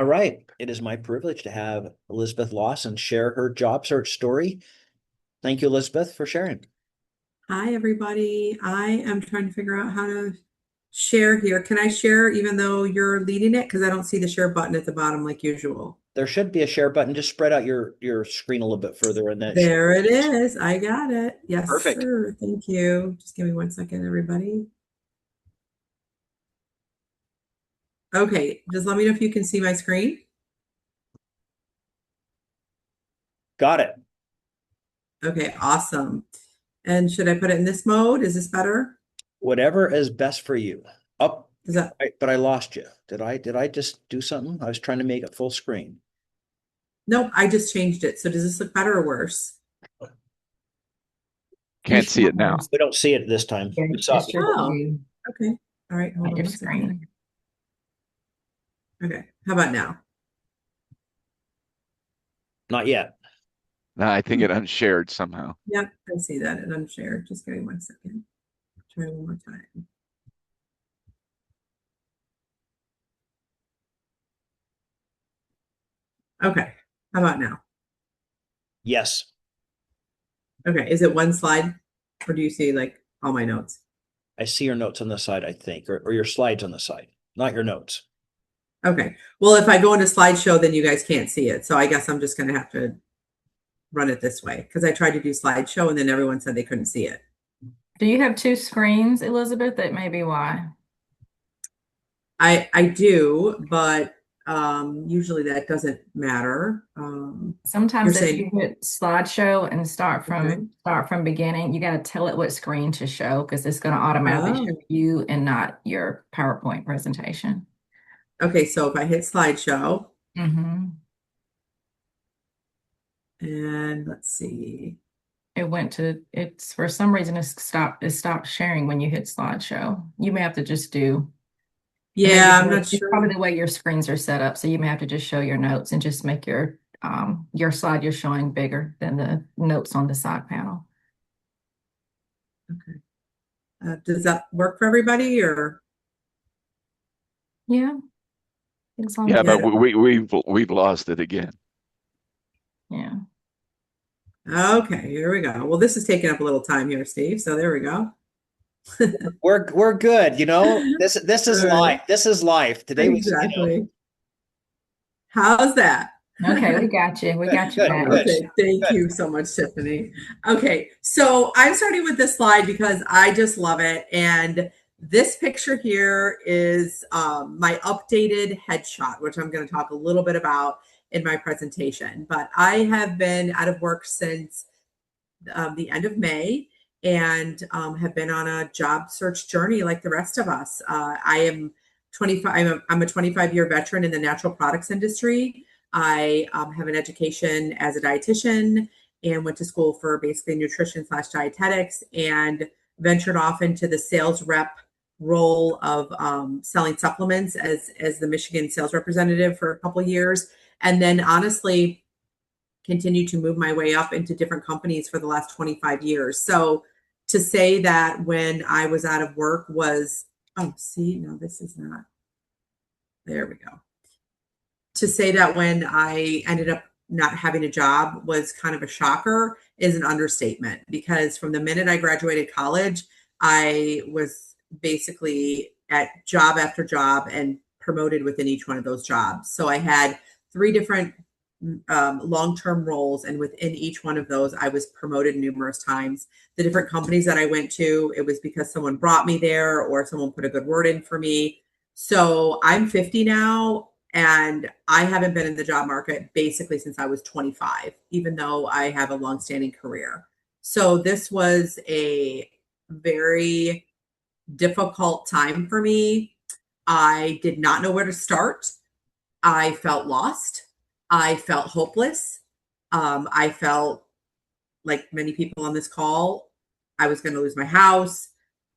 All right. It is my privilege to have Elizabeth Lawson share her job search story. Thank you, Elizabeth, for sharing. Hi, everybody. I am trying to figure out how to share here. Can I share even though you're leading it? Because I don't see the share button at the bottom like usual. There should be a share button. Just spread out your screen a little bit further and then it should. There it is. I got it. Yes, Perfect. sir. Thank you. Just give me 1 second, everybody. Okay, just let me know if you can see my screen. Got it. Okay, awesome. And should I put it in this mode? Is this better? Whatever is best for you. Up, Is that but I lost you. Did I just do something? I was trying to make it full screen. Nope, I just changed it. So does this look better or worse? Can't see it now. We don't see it this time. We It's saw it it's just before. Oh, you okay. All right, hold at on your 1 second. screen. Okay, how about now? Not yet. No, I think it unshared somehow. Yep, I see that and unshared. Just give me 1 second. Try one more time. Okay, how about now? Yes. Okay, is it one slide or do you see like all my notes? I see your notes on the side, I think, or your slides on the side, not your notes. Okay, well, if I go into slideshow, then you guys can't see it. So I guess I'm just going to have to run it this way because I tried to do slideshow and then everyone said they couldn't see it. Do you have two screens, Elizabeth? That may be why. I do, but usually that doesn't matter. You're Sometimes if saying, you hit slideshow and okay. start from beginning, you got to tell it what screen to show because it's going to automatically Oh, show you and not your PowerPoint presentation. okay. So if I hit slideshow Mm-hmm. and let's see. It's for some reason it stopped sharing when you hit slideshow. You may have to just do it may be Yeah, I'm not it's sure. probably the way your screens are set up. So you may have to just show your notes and just make your slide you're showing bigger than the notes on the side panel. Okay. Does that work for everybody or Yeah, as long as Yeah, you but yeah? we've lost it again. yeah. Okay, here we go. Well, this is taking up a little time here, Steve. So there we go. We're good, you know. This All is right. life. This is life. Today was, Exactly. How's that? Okay, we got you. We good, got you good, back. good, Okay, thank good. you so much, Tiffany. Okay, so I'm starting with this slide because I just love it. And this picture here is my updated headshot, which I'm going to talk a little bit about in my presentation. But I have been out of work since the end of May and have been on a job search journey like the rest of us. I am 25, I'm a 25-year veteran in the natural products industry. I have an education as a dietitian and went to school for basically nutrition slash dietetics and ventured off into the sales rep role of selling supplements as the Michigan sales representative for a couple of years. And then honestly, continued to move my way up into different companies for the last 25 years. So to say that when I was out of work was, oh, see, no, this is not, there we go. To say that when I ended up not having a job was kind of a shocker is an understatement because from the minute I graduated college, I was basically at job after job and promoted within each one of those jobs. So I had three different long-term roles, and within each one of those I was promoted numerous times. The different companies that I went to, it was because someone brought me there or someone put a good word in for me. So I'm 50 now and I haven't been in the job market basically since I was 25, even though I have a long-standing career. So this was a very difficult time for me. I did not know where to start. I felt lost. I felt hopeless. I felt like many people on this call, I was going to lose my house.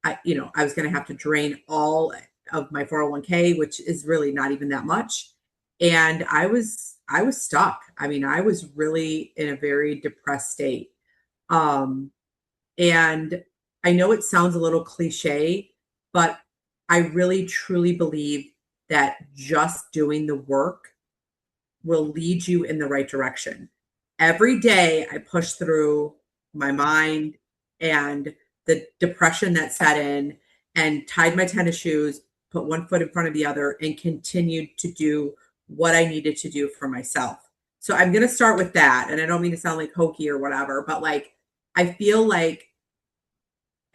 I was going to have to drain all of my 401k, which is really not even that much. And I was stuck. I mean, I was really in a very depressed state. Um, and I know it sounds a little cliche, but I really truly believe that just doing the work will lead you in the right direction. Every day I pushed through my mind and the depression that set in and tied my tennis shoes, put one foot in front of the other, and continued to do what I needed to do for myself. So I'm going to start with that. And I don't mean to sound like hokey or whatever, but like, I feel like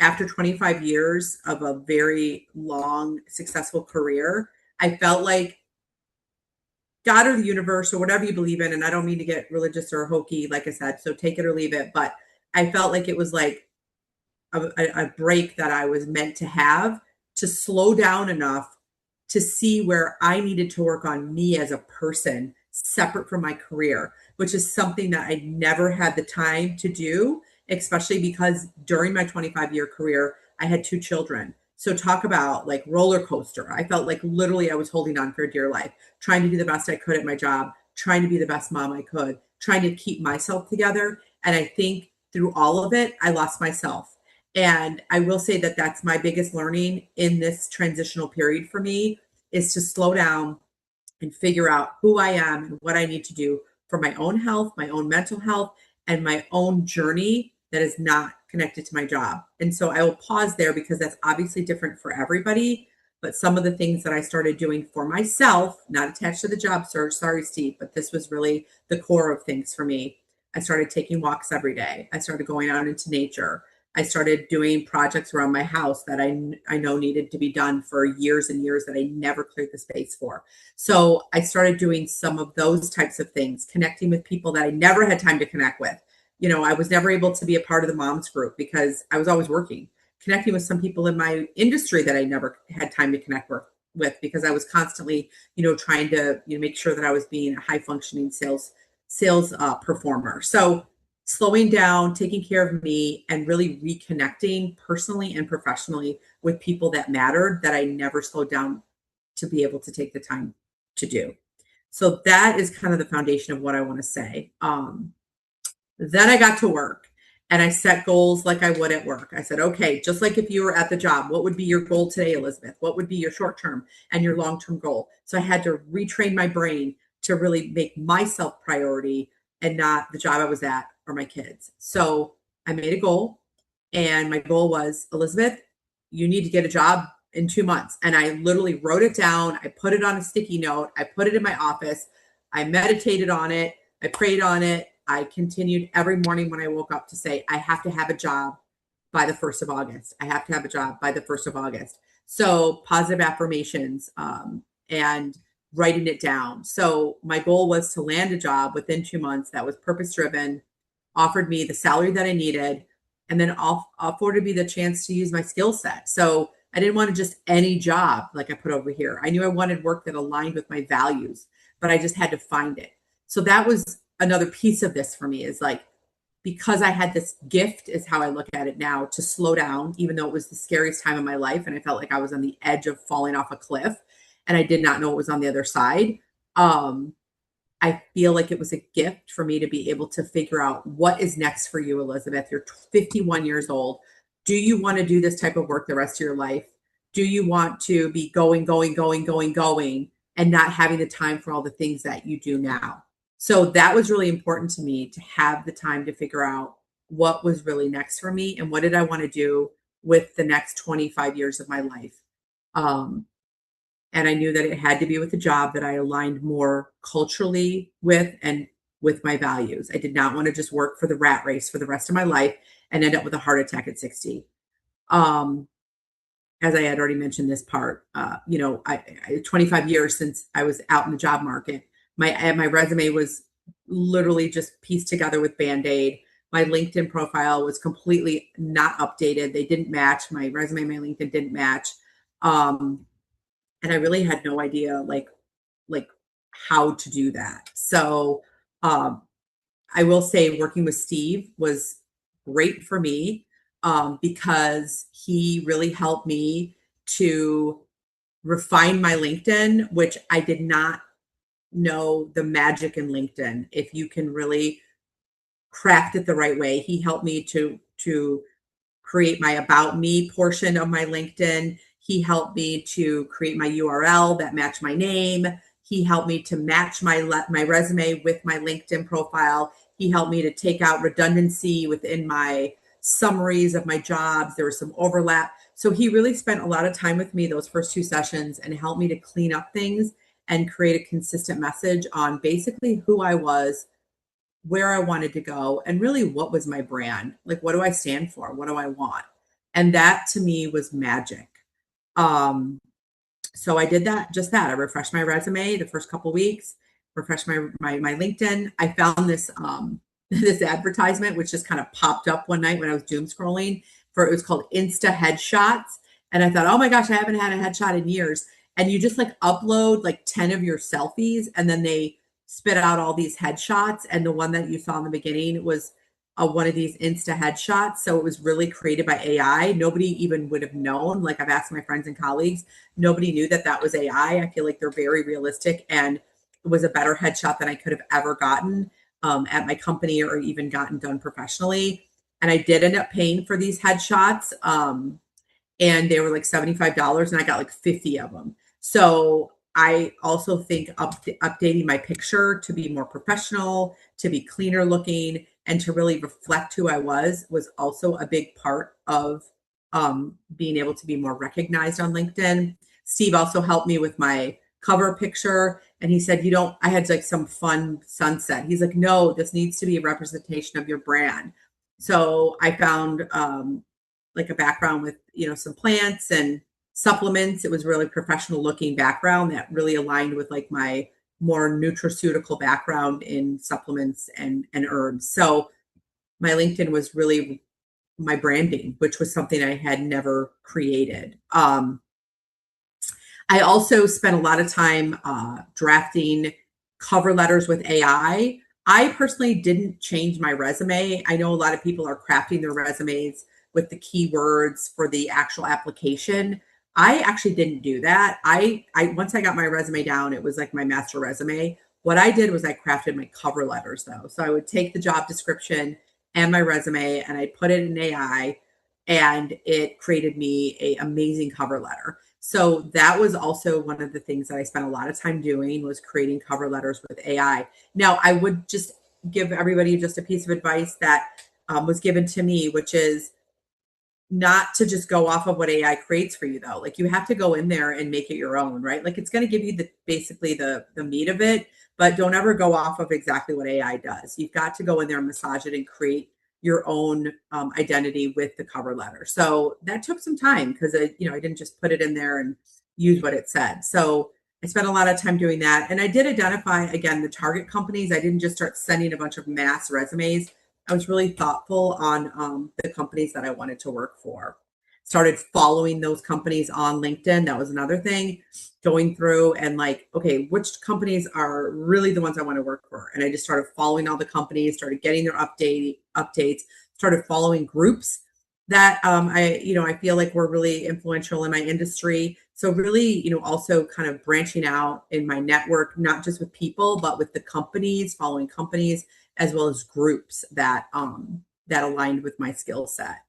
after 25 years of a very long, successful career, I felt like God or the universe or whatever you believe in, and I don't mean to get religious or hokey, like I said, so take it or leave it, but I felt like it was like a break that I was meant to have to slow down enough to see where I needed to work on me as a person separate from my career, which is something that I never had the time to do, especially because during my 25-year career, I had 2 children. So talk about like roller coaster. I felt like literally I was holding on for dear life, trying to do the best I could at my job, trying to be the best mom I could, trying to keep myself together. And I think through all of it, I lost myself. And I will say that that's my biggest learning in this transitional period for me is to slow down and figure out who I am and what I need to do for my own health, my own mental health, and my own journey that is not connected to my job. And so I will pause there because that's obviously different for everybody. But some of the things that I started doing for myself, not attached to the job search, sorry, Steve, but this was really the core of things for me. I started taking walks every day. I started going out into nature. I started doing projects around my house that I know needed to be done for years and years that I never cleared the space for. So I started doing some of those types of things, connecting with people that I never had time to connect with. You know, I was never able to be a part of the moms group because I was always working, connecting with some people in my industry that I never had time to connect with because I was constantly, trying to, make sure that I was being a high functioning sales performer. So slowing down, taking care of me, and really reconnecting personally and professionally with people that mattered that I never slowed down to be able to take the time to do. So that is kind of the foundation of what I want to say. Then I got to work and I set goals like I would at work. I said, okay, just like if you were at the job, what would be your goal today, Elizabeth? What would be your short-term and your long-term goal? So I had to retrain my brain to really make myself priority and not the job I was at or my kids. So I made a goal and my goal was, Elizabeth, you need to get a job in 2 months. And I literally wrote it down. I put it on a sticky note. I put it in my office. I meditated on it. I prayed on it. I continued every morning when I woke up to say, I have to have a job by the 1st of August. I have to have a job by the 1st of August. So positive affirmations and writing it down. So my goal was to land a job within 2 months that was purpose driven, offered me the salary that I needed, and then afforded me the chance to use my skill set. So I didn't want to just any job like I put over here. I knew I wanted work that aligned with my values, but I just had to find it. So that was another piece of this for me is like, because I had this gift is how I look at it now to slow down, even though it was the scariest time of my life. And I felt like I was on the edge of falling off a cliff and I did not know what was on the other side. I feel like it was a gift for me to be able to figure out what is next for you, Elizabeth. You're 51 years old. Do you want to do this type of work the rest of your life? Do you want to be going, and not having the time for all the things that you do now? So that was really important to me to have the time to figure out what was really next for me and what did I want to do with the next 25 years of my life. And I knew that it had to be with a job that I aligned more culturally with and with my values. I did not want to just work for the rat race for the rest of my life and end up with a heart attack at 60. As I had already mentioned this part, I 25 years since I was out in the job market. My resume was literally just pieced together with Band-Aid. My LinkedIn profile was completely not updated. They didn't match. My resume, my LinkedIn didn't match. And I really had no idea like how to do that. So I will say working with Steve was great for me because he really helped me to refine my LinkedIn, which I did not know the magic in LinkedIn. If you can really craft it the right way, he helped me to create my about me portion of my LinkedIn. He helped me to create my URL that matched my name. He helped me to match my resume with my LinkedIn profile. He helped me to take out redundancy within my summaries of my jobs. There was some overlap. So he really spent a lot of time with me those first 2 sessions and helped me to clean up things and create a consistent message on basically who I was, where I wanted to go, and really what was my brand. Like, what do I stand for? What do I want? And that to me was magic. So I did that, just that. I refreshed my resume the first couple weeks, refreshed my LinkedIn. I found this this advertisement which just kind of popped up one night when I was doom scrolling for, it was called Insta Headshots. And I thought, oh my gosh, I haven't had a headshot in years. And you just like upload like 10 of your selfies and then they spit out all these headshots. And the one that you saw in the beginning was one of these Insta headshots. So it was really created by AI. Nobody even would have known. Like, I've asked my friends and colleagues, nobody knew that that was AI. I feel like they're very realistic, and it was a better headshot than I could have ever gotten at my company or even gotten done professionally. And I did end up paying for these headshots. And they were like $75 and I got like 50 of them. So I also think updating my picture to be more professional, to be cleaner looking, and to really reflect who I was also a big part of being able to be more recognized on LinkedIn. Steve also helped me with my cover picture. And he said, I had like some fun sunset. He's like, no, this needs to be a representation of your brand. So I found like a background with, some plants and supplements. It was really professional looking background that really aligned with like my more nutraceutical background in supplements and herbs. So my LinkedIn was really my branding, which was something I had never created. I also spent a lot of time drafting cover letters with AI. I personally didn't change my resume. I know a lot of people are crafting their resumes with the keywords for the actual application. I actually didn't do that. I once I got my resume down, it was like my master resume. What I did was I crafted my cover letters though. So I would take the job description and my resume and I put it in AI and it created me an amazing cover letter. So that was also one of the things that I spent a lot of time doing, was creating cover letters with AI. Now, I would just give everybody just a piece of advice that was given to me, which is not to just go off of what AI creates for you though. Like, you have to go in there and make it your own, right? Like, it's going to give you basically the meat of it, but don't ever go off of exactly what AI does. You've got to go in there and massage it and create your own identity with the cover letter. So that took some time because I didn't just put it in there and use what it said. So I spent a lot of time doing that. And I did identify, again, the target companies. I didn't just start sending a bunch of mass resumes. I was really thoughtful on the companies that I wanted to work for. Started following those companies on LinkedIn. That was another thing. Going through and like, okay, which companies are really the ones I want to work for? And I just started following all the companies, started getting their updates, started following groups that I feel like were really influential in my industry. So really, also kind of branching out in my network, not just with people, but with the companies, following companies, as well as groups that aligned with my skill set.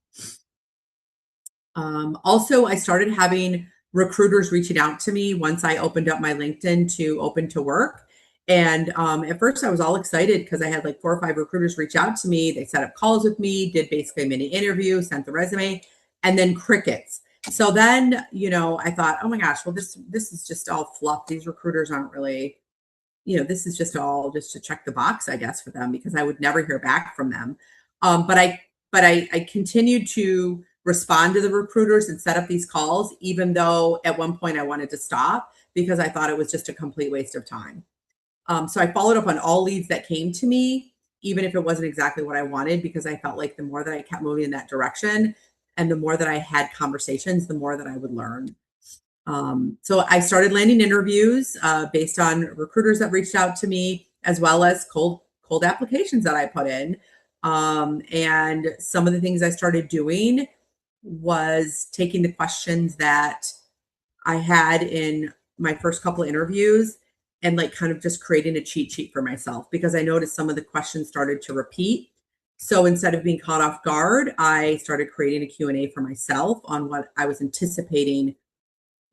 Also, I started having recruiters reaching out to me once I opened up my LinkedIn to open to work. And at first I was all excited because I had like 4 or 5 recruiters reach out to me. They set up calls with me, did basically a mini interview, sent the resume, and then crickets. So then, I thought, oh my gosh, well, this is just all fluff. These recruiters aren't really, this is just all just to check the box, I guess, for them, because I would never hear back from them. But I continued to respond to the recruiters and set up these calls, even though at one point I wanted to stop because I thought it was just a complete waste of time. So I followed up on all leads that came to me, even if it wasn't exactly what I wanted, because I felt like the more that I kept moving in that direction and the more that I had conversations, the more that I would learn. So I started landing interviews based on recruiters that reached out to me, as well as cold applications that I put in. And some of the things I started doing was taking the questions that I had in my first couple of interviews and like kind of just creating a cheat sheet for myself, because I noticed some of the questions started to repeat. So instead of being caught off guard, I started creating a Q&A for myself on what I was anticipating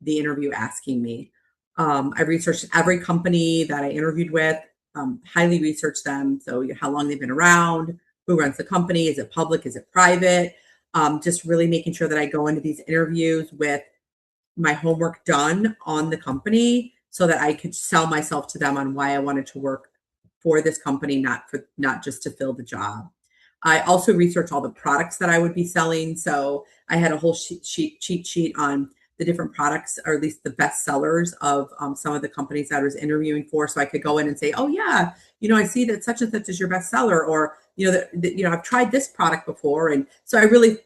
the interview asking me. I researched every company that I interviewed with, highly researched them. So how long they've been around, who runs the company, is it public, is it private? Just really making sure that I go into these interviews with my homework done on the company so that I could sell myself to them on why I wanted to work for this company, not just to fill the job. I also researched all the products that I would be selling. So I had a whole cheat sheet on the different products, or at least the best sellers of some of the companies that I was interviewing for. So I could go in and say, oh yeah, I see that such and such is your best seller, or, I've tried this product before. And so I really,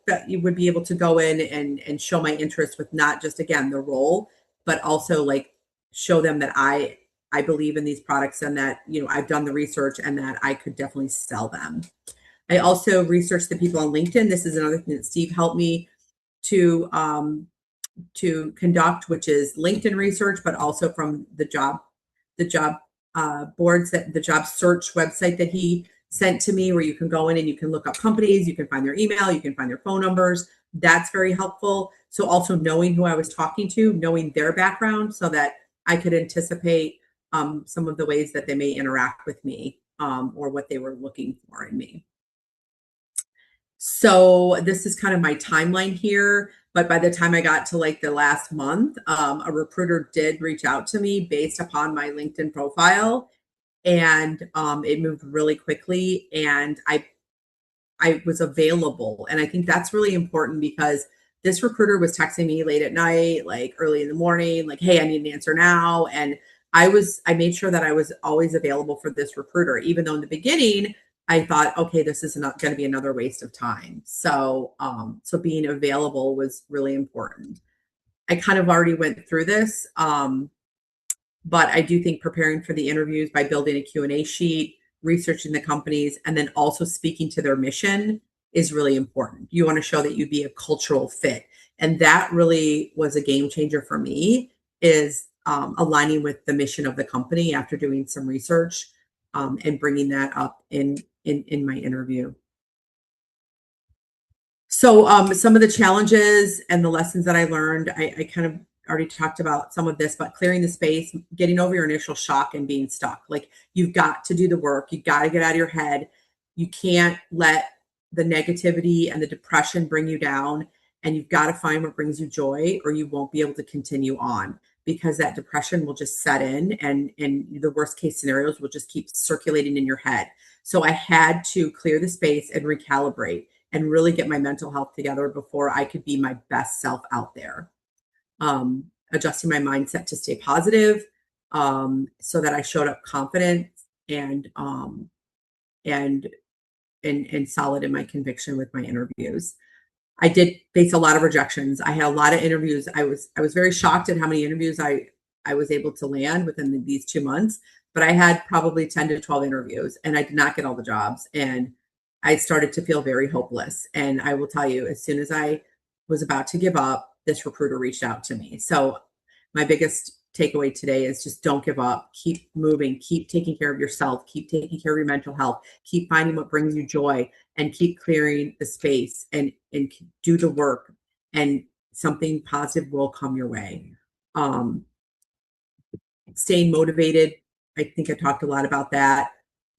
that you would be able to go in and show my interest with not just, again, the role, but also like show them that I believe in these products and that, I've done the research and that I could definitely sell them. I also researched the people on LinkedIn. This is another thing that Steve helped me to conduct, which is LinkedIn research, but also from the job boards, that the job search website that he sent to me, where you can go in and you can look up companies, you can find their email, you can find their phone numbers. That's very helpful. So also knowing who I was talking to, knowing their background, so that I could anticipate some of the ways that they may interact with me, or what they were looking for in me. So this is kind of my timeline here. But by the time I got to like the last month, a recruiter did reach out to me based upon my LinkedIn profile, and it moved really quickly, and I was available. And I think that's really important, because this recruiter was texting me late at night, like early in the morning, like, hey, I need an answer now. And I made sure that I was always available for this recruiter, even though in the beginning I thought, okay, this is not going to be another waste of time. So, so being available was really important. I kind of already went through this, but I do think preparing for the interviews by building a Q&A sheet, researching the companies, and then also speaking to their mission is really important. You want to show that you'd be a cultural fit. And that really was a game changer for me, is aligning with the mission of the company after doing some research, and bringing that up in my interview. So some of the challenges and the lessons that I learned, I kind of already talked about some of this, but clearing the space, getting over your initial shock and being stuck. Like, you've got to do the work. You got to get out of your head. You can't let the negativity and the depression bring you down, and you've got to find what brings you joy, or you won't be able to continue on, because that depression will just set in, and the worst case scenarios will just keep circulating in your head. So I had to clear the space and recalibrate and really get my mental health together before I could be my best self out there. Adjusting my mindset to stay positive, so that I showed up confident and solid in my conviction with my interviews. I did face a lot of rejections. I had a lot of interviews. I was very shocked at how many interviews I was able to land within these 2 months, but I had probably 10 to 12 interviews, and I did not get all the jobs. And I started to feel very hopeless. And I will tell you, as soon as I was about to give up, this recruiter reached out to me. So my biggest takeaway today is just don't give up. Keep moving. Keep taking care of yourself. Keep taking care of your mental health. Keep finding what brings you joy, and keep clearing the space, and do the work, and something positive will come your way. Staying motivated. I think I talked a lot about that.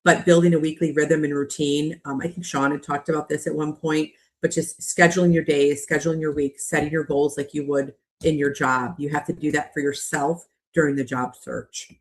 But building a weekly rhythm and routine. I think Sean had talked about this at one point, but just scheduling your days, scheduling your weeks, setting your goals like you would in your job. You have to do that for yourself during the job search.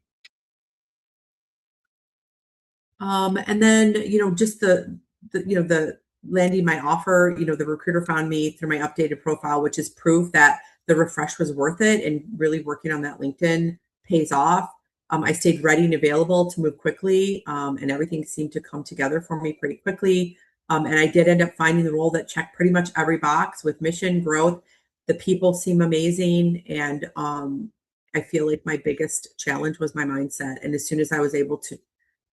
And then, just the landing my offer, the recruiter found me through my updated profile, which is proof that the refresh was worth it, and really working on that LinkedIn pays off. I stayed ready and available to move quickly, and everything seemed to come together for me pretty quickly. And I did end up finding the role that checked pretty much every box with mission, growth. The people seem amazing, and I feel like my biggest challenge was my mindset. And as soon as I was able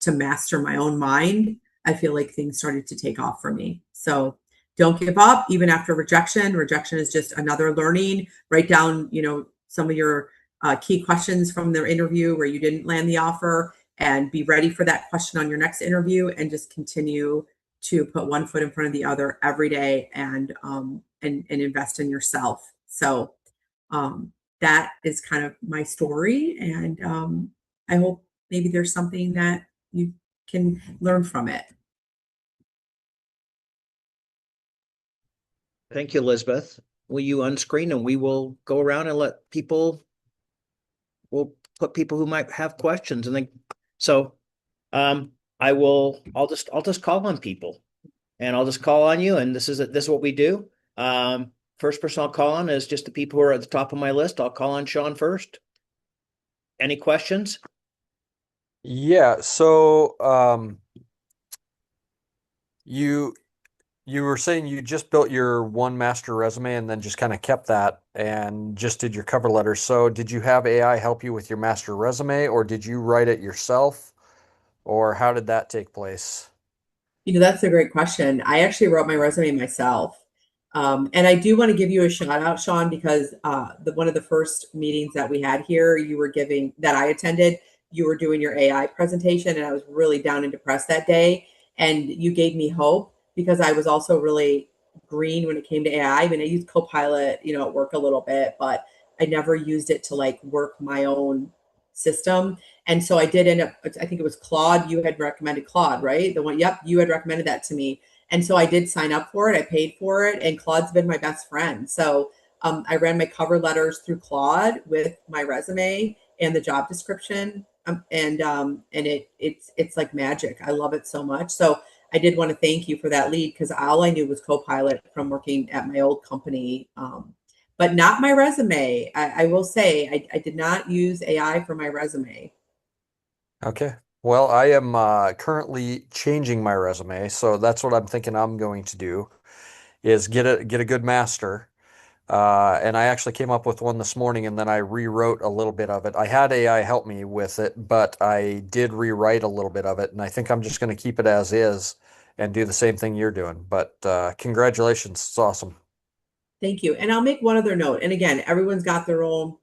to master my own mind, I feel like things started to take off for me. So don't give up, even after rejection. Rejection is just another learning. Write down, some of your key questions from their interview where you didn't land the offer, and be ready for that question on your next interview, and just continue to put one foot in front of the other every day, and invest in yourself. So that is kind of my story. And I hope maybe there's something that you can learn from it. Thank you, Elizabeth. Will you unscreen and we will go around and let people, we'll put people who might have questions and then, so I'll just call on people and I'll just call on you and this is what we do. First person I'll call on is just the people who are at the top of my list. I'll call on Sean first. Any questions? Yeah, so you were saying you just built your one master resume and then just kind of kept that and just did your cover letter. So did you have AI help you with your master resume, or did you write it yourself, or how did that take place? That's a great question. I actually wrote my resume myself. And I do want to give you a shout out, Sean, because one of the first meetings that we had here, you were giving that I attended, you were doing your AI presentation, and I was really down and depressed that day. And you gave me hope because I was also really green when it came to AI. I mean, I used Copilot, at work a little bit, but I never used it to like work my own system. And so I did end up, I think it was Claude. You had recommended Claude, right? The one, yep, you had recommended that to me. And so I did sign up for it. I paid for it, and Claude's been my best friend. So I ran my cover letters through Claude with my resume and the job description, and it's like magic. I love it so much. So I did want to thank you for that lead because all I knew was Copilot from working at my old company, but not my resume. I will say I did not use AI for my resume. Okay. Well, I am currently changing my resume, so that's what I'm thinking I'm going to do is get a good master. And I actually came up with one this morning and then I rewrote a little bit of it. I had AI help me with it, but I did rewrite a little bit of it. And I think I'm just going to keep it as is and do the same thing you're doing. But congratulations. It's awesome. Thank you. And I'll make one other note. And again, everyone's got their own,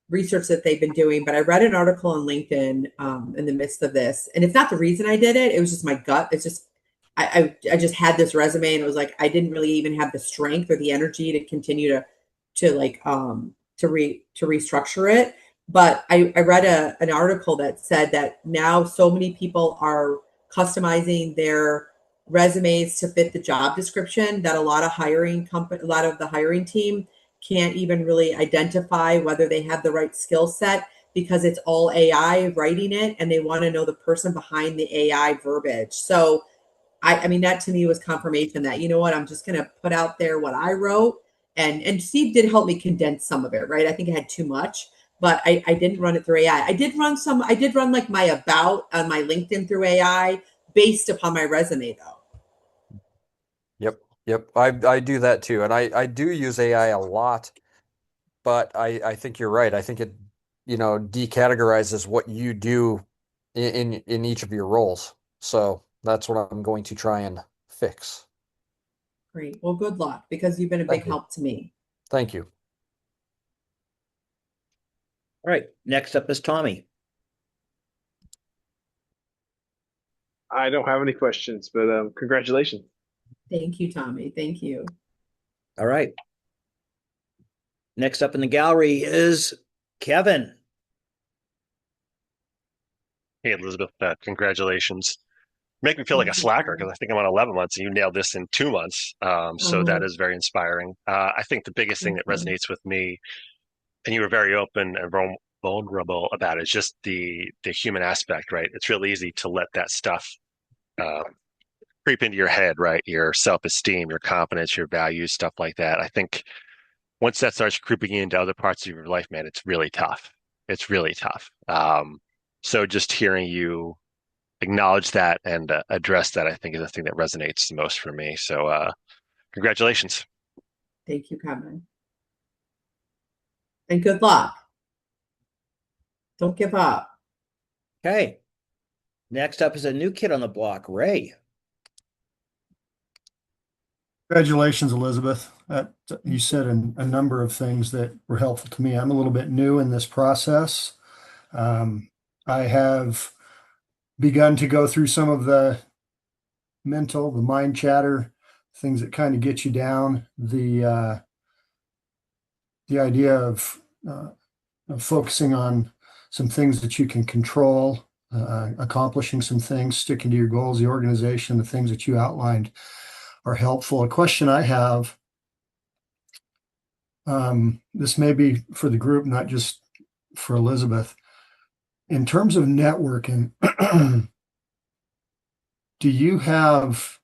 research that they've been doing. But I read an article on LinkedIn in the midst of this, and it's not the reason I did it. It was just my gut. It's just I just had this resume, and it was like I didn't really even have the strength or the energy to continue to restructure it. But I read an article that said that now so many people are customizing their resumes to fit the job description that a lot of the hiring team can't even really identify whether they have the right skill set because it's all AI writing it, and they want to know the person behind the AI verbiage. So I mean, that to me was confirmation that, you know what, I'm just going to put out there what I wrote. And Steve did help me condense some of it, right? I think I had too much, but I didn't run it through AI. I did run like my about on my LinkedIn through AI based upon my resume though. Yep. Yep. I do that too. And I do use AI a lot, but I think you're right. I think it, decategorizes what you do in each of your roles. So that's what I'm going to try and fix. Great. Well, good luck because you've been a big Thank you. help to me. Thank you. All right. Next up is Tommy. I don't have any questions, but congratulations. Thank you, Tommy. Thank you. All right. Next up in the gallery is Kevin. Hey, Elizabeth, congratulations. Make me feel like a Thank you, slacker Kevin. because I think I'm on 11 months and you nailed this in 2 months. So that Oh, is very inspiring. I think the biggest thing thank that you. resonates with me, and you were very open and vulnerable about it, is just the human aspect, right? It's real easy to let that stuff uh, creep into your head, right? Your self-esteem, your confidence, your values, stuff like that. I think once that starts creeping into other parts of your life, man, it's really tough. It's really tough. So just hearing you acknowledge that and address that, I think is the thing that resonates the most for me. So, congratulations. Thank you, Kevin. And good luck. Don't give up. Okay. Next up is a new kid on the block, Ray. Congratulations, Elizabeth. You said a number of things that were helpful to me. I'm a little bit new in this process. I have begun to go through some of the mind chatter, things that kind of get you down. the idea of focusing on some things that you can control, accomplishing some things, sticking to your goals, the organization, the things that you outlined are helpful. A question I have, this may be for the group, not just for Elizabeth. In terms of networking, do you have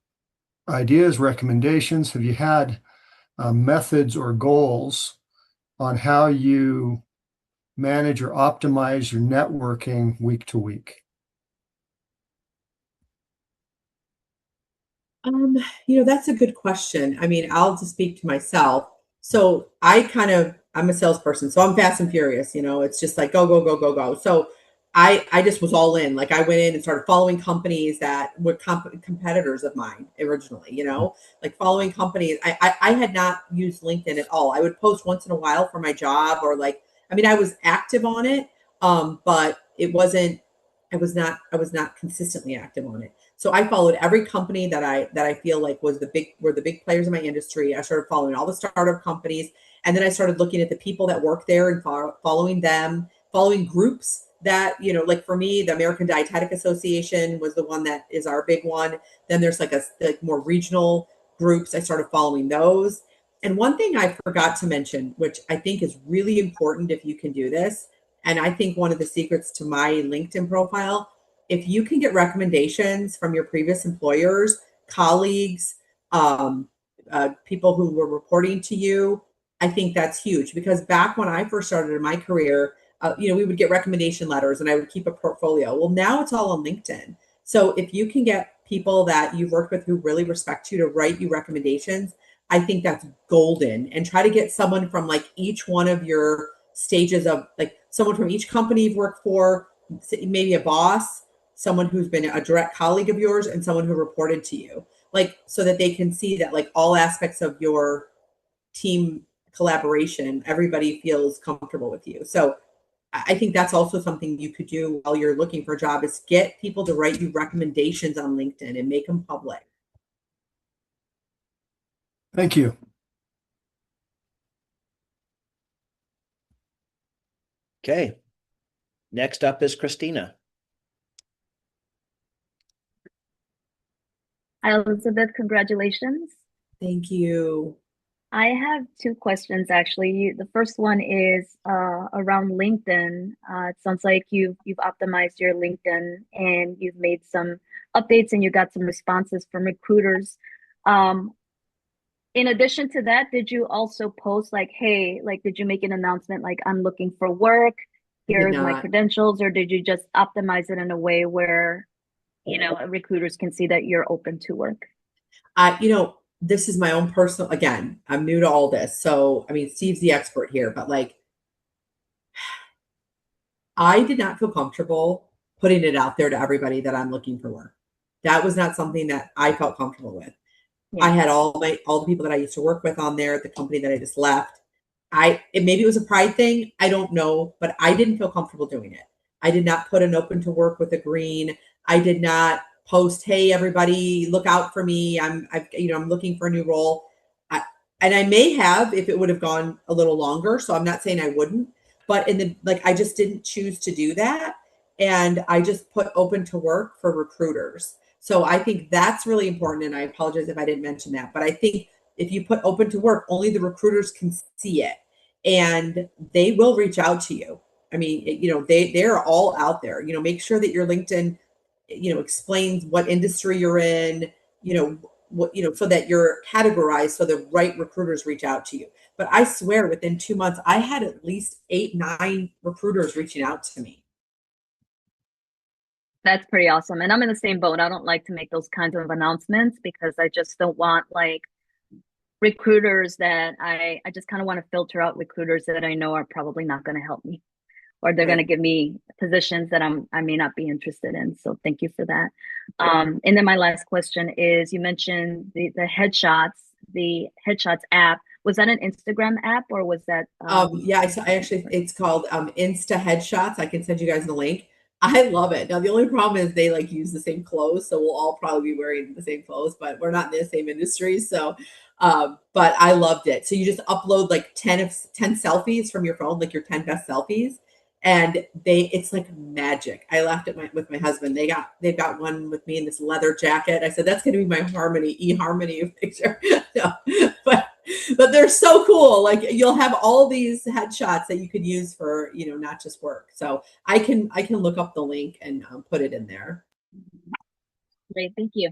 ideas, recommendations? Have you had methods or goals on how you manage or optimize your networking week to week? That's a good question. I mean, I'll just speak to myself. So I'm a salesperson, so I'm fast and furious, it's just like go, go, go, go, go. So I just was all in. Like I went in and started following companies that were competitors of mine originally, like following companies. I had not used LinkedIn at all. I would post once in a while for my job or I was active on it. But I was not consistently active on it. So I followed every company that I feel like were the big players in my industry. I started following all the startup companies, and then I started looking at the people that work there and following them, following groups that, like for me, the American Dietetic Association was the one that is our big one. Then there's like more regional groups. I started following those. And one thing I forgot to mention, which I think is really important if you can do this, and I think one of the secrets to my LinkedIn profile, if you can get recommendations from your previous employers, colleagues, people who were reporting to you, I think that's huge. Because back when I first started in my career, we would get recommendation letters and I would keep a portfolio. Well, now it's all on LinkedIn. So if you can get people that you've worked with who really respect you to write you recommendations, I think that's golden. And try to get someone from like each one of your stages of like someone from each company you've worked for, maybe a boss, someone who's been a direct colleague of yours, and someone who reported to you, like so that they can see that like all aspects of your team collaboration, everybody feels comfortable with you. So I think that's also something you could do while you're looking for a job is get people to write you recommendations on LinkedIn and make them public. Thank you. Okay. Next up is Christina. Hi, Elizabeth. Congratulations. Thank you. I have two questions actually. The first one is around LinkedIn. It sounds like you've optimized your LinkedIn and you've made some updates and you got some responses from recruiters. In addition to that, did you also post like, hey, like, did you make an announcement like I'm looking for work? Here's my credentials, or did you just optimize it in a way where, recruiters can see that you're open to work? This is my own personal, again, I'm new to all this. So, I mean, Steve's the expert here, but like, I did not feel comfortable putting it out there to everybody that I'm looking for work. That was not something that I felt comfortable with. Yeah. I had all the people that I used to work with on there at the company that I just left. Maybe it was a pride thing. I don't know, but I didn't feel comfortable doing it. I did not put an open to work with a green. I did not post, hey, everybody, look out for me. I'm looking for a new role. And I may have if it would have gone a little longer. So I'm not saying I wouldn't, but I just didn't choose to do that. And I just put open to work for recruiters. So I think that's really important. And I apologize if I didn't mention that, but I think if you put open to work, only the recruiters can see it and they will reach out to you. I mean, they're all out there, make sure that your LinkedIn, explains what industry you're in, so that you're categorized so the right recruiters reach out to you. But I swear within 2 months, I had at least 8, 9 recruiters reaching out to me. That's pretty awesome. And I'm in the same boat. I don't like to make those kinds of announcements because I just don't want like recruiters that I just kind of want to filter out recruiters that I know are probably not going to help me, or they're going to give me positions that I may not be interested in. So thank you for that. And then my last question is, you mentioned the headshots app. Was that an Instagram app or was that? Yeah, it's called Insta Headshots. I can send you guys the link. I love it. Now, the only problem is they use the same clothes. So we'll all probably be wearing the same clothes, but we're not in the same industry. So But I loved it. So you just upload like 10 selfies from your phone, like your 10 best selfies, and it's like magic. I laughed at with my husband. They've got one with me in this leather jacket. I said that's going to be my eHarmony picture. No, but they're so cool. Like you'll have all these headshots that you could use for not just work. So I can look up the link and put it in there. Great, thank you.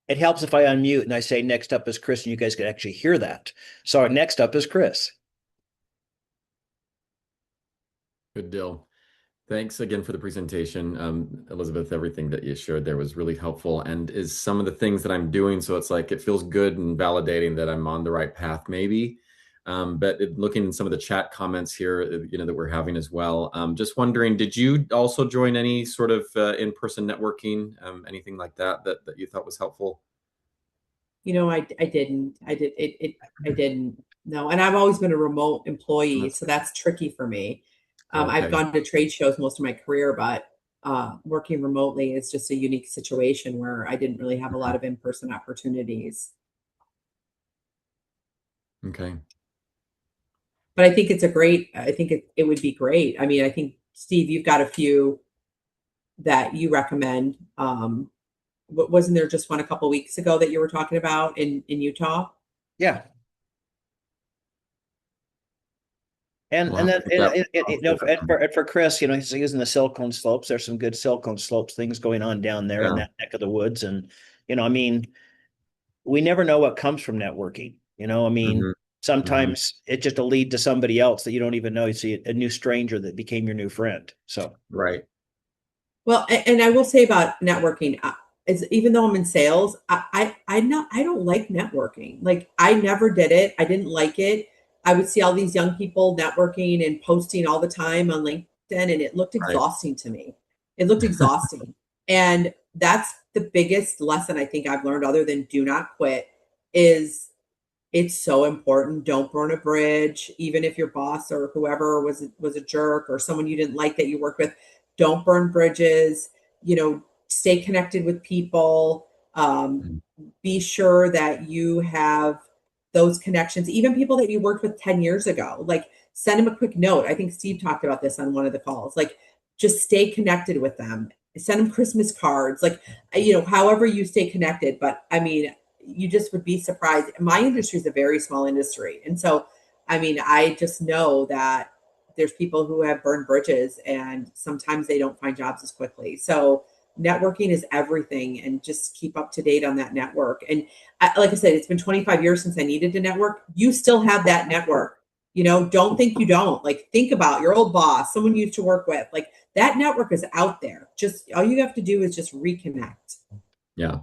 It helps if I unmute and I say next up is Chris, and you guys can actually hear that. So next up is Chris. Good deal. Thanks again for the presentation. Elizabeth, everything that you shared there was really helpful and is some of the things that I'm doing. So it's like, it feels good and validating that I'm on the right path maybe. But looking at some of the chat comments here, that we're having as well. Just wondering, did you also join any sort of in-person networking, anything like that you thought was helpful? I didn't. I didn't. No, and I've always been a remote employee, so that's tricky for me. I've gone to trade shows most of my career, but working remotely is just a unique situation where I didn't really have a lot of in-person opportunities. Okay. But I think I think it would be great. I mean, I think, Steve, you've got a few that you recommend. Wasn't there just one a couple weeks ago that you were talking about in Utah? Yeah. And for Chris, he's using the silicone slopes. There's some good silicone slopes things going on down there in that neck of the woods. And, I mean, we never know what comes from networking. Sometimes it's just a lead to somebody else that you don't even know. You see a new stranger that became your new friend. So, right. Well, and I will say about networking, even though I'm in sales, I don't like networking. Like I never did it. I didn't like it. I would see all these young people networking and posting all the time on LinkedIn, and it looked exhausting to me. It looked exhausting. And that's the biggest lesson I think I've learned, other than do not quit, is it's so important. Don't burn a bridge, even if your boss or whoever was a jerk or someone you didn't like that you worked with. Don't burn bridges. Stay connected with people. Be sure that you have those connections, even people that you worked with 10 years ago. Like send them a quick note. I think Steve talked about this on one of the calls. Like just stay connected with them. Send them Christmas cards. Like, however you stay connected. But I mean, you just would be surprised. My industry is a very small industry. And so, I mean, I just know that there's people who have burned bridges and sometimes they don't find jobs as quickly. So networking is everything, and just keep up to date on that network. And like I said, it's been 25 years since I needed to network. You still have that network. Don't think you don't. Like think about your old boss, someone you used to work with. Like that network is out there. Just all you have to do is just reconnect. Yeah.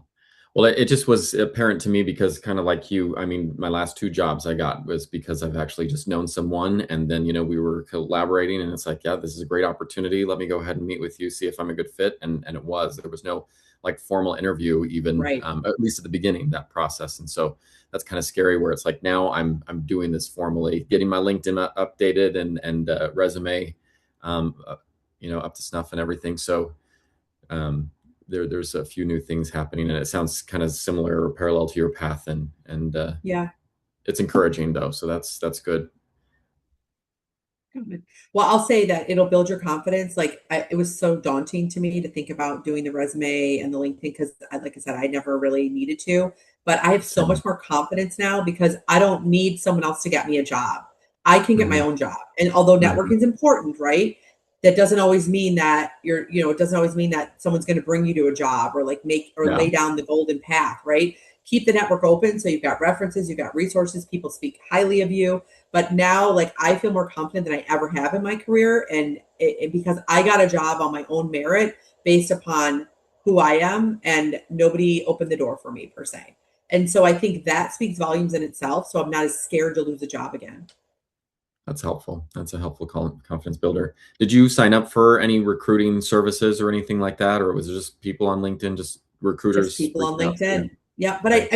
Well, it just was apparent to me because kind of like you, I mean, my last 2 jobs I got was because I've actually just known someone, and then, we were collaborating, and it's like, yeah, this is a great opportunity. Let me go ahead and meet with you, see if I'm a good fit. And it was, there was no like formal interview even, at least at the beginning, that process. And so that's kind of scary where it's like, now I'm doing this formally, getting my LinkedIn updated and resume, up to snuff and everything. So, there's a few new things happening, and it sounds kind of similar or parallel to your path, and it's encouraging though. So that's good. Well, I'll say that it'll build your confidence. Like it was so daunting to me to think about doing the resume and the LinkedIn because, like I said, I never really needed to. But I have so much more confidence now because I don't need someone else to get me a job. I can get my own job. And although networking is important, right? That doesn't always mean that it doesn't always mean that someone's going to bring you to a job or like lay down the golden path, right? Keep the network open. So you've got references, you've got resources, people speak highly of you. But now, like, I feel more confident than I ever have in my career. And because I got a job on my own merit based upon who I am, and nobody opened the door for me per se. And so I think that speaks volumes in itself. So I'm not as scared to lose a job again. That's helpful. That's a helpful confidence builder. Did you sign up for any recruiting services or anything like that? Or was it just people on LinkedIn, just recruiters? Just people on LinkedIn. Yeah. But I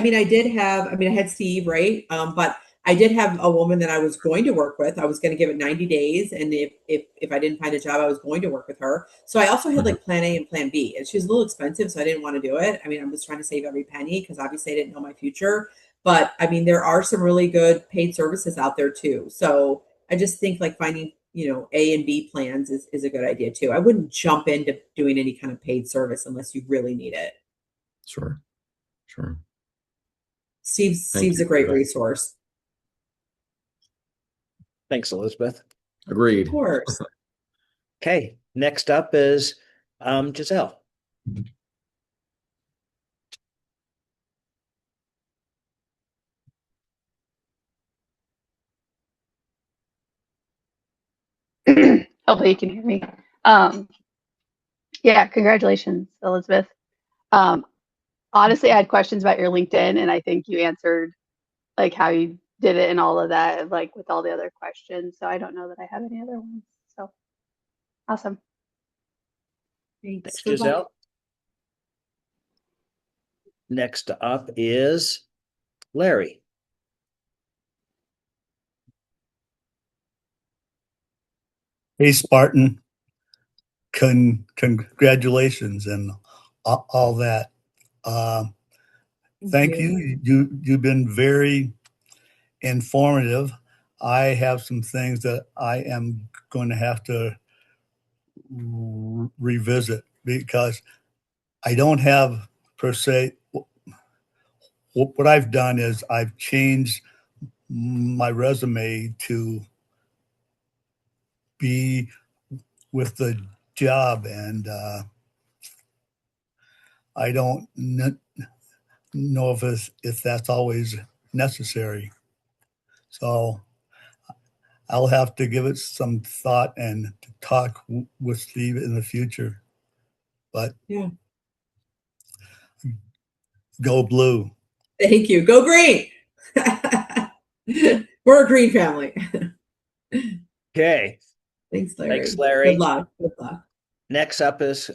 had Steve, right? But I did have a woman that I was going to work with. I was going to give it 90 days. And if I didn't find a job, I was going to work with her. So I also had like plan A and plan B, and she was a little expensive. So I didn't want to do it. I mean, I was trying to save every penny because obviously I didn't know my future. But I mean, there are some really good paid services out there too. So I just think like finding, A and B plans is a good idea too. I wouldn't jump into doing any kind of paid service unless you really need it. Sure. Steve's Thank a you. great resource. Thanks, Elizabeth. Agreed. Of course. Okay, next up is Giselle. Hopefully you can hear me. Yeah, congratulations, Elizabeth. Honestly, I had questions about your LinkedIn, and I think you answered like how you did it and all of that, like with all the other questions. So I don't know that I have any other ones. So awesome. Thanks, Giselle. Next up is Larry. Hey, Spartan. Congratulations and all that. Thank you. You've been very informative. I have some things that I am going to have to revisit because I don't have per se. What I've done is I've changed my resume to be with the job, and I don't know if that's always necessary. So I'll have to give it some thought and talk with Steve in the future. But yeah, go blue. Thank you. Go green. We're a green family. Okay. Thanks, Larry. Thanks, Larry. Good luck. Good luck. Next up is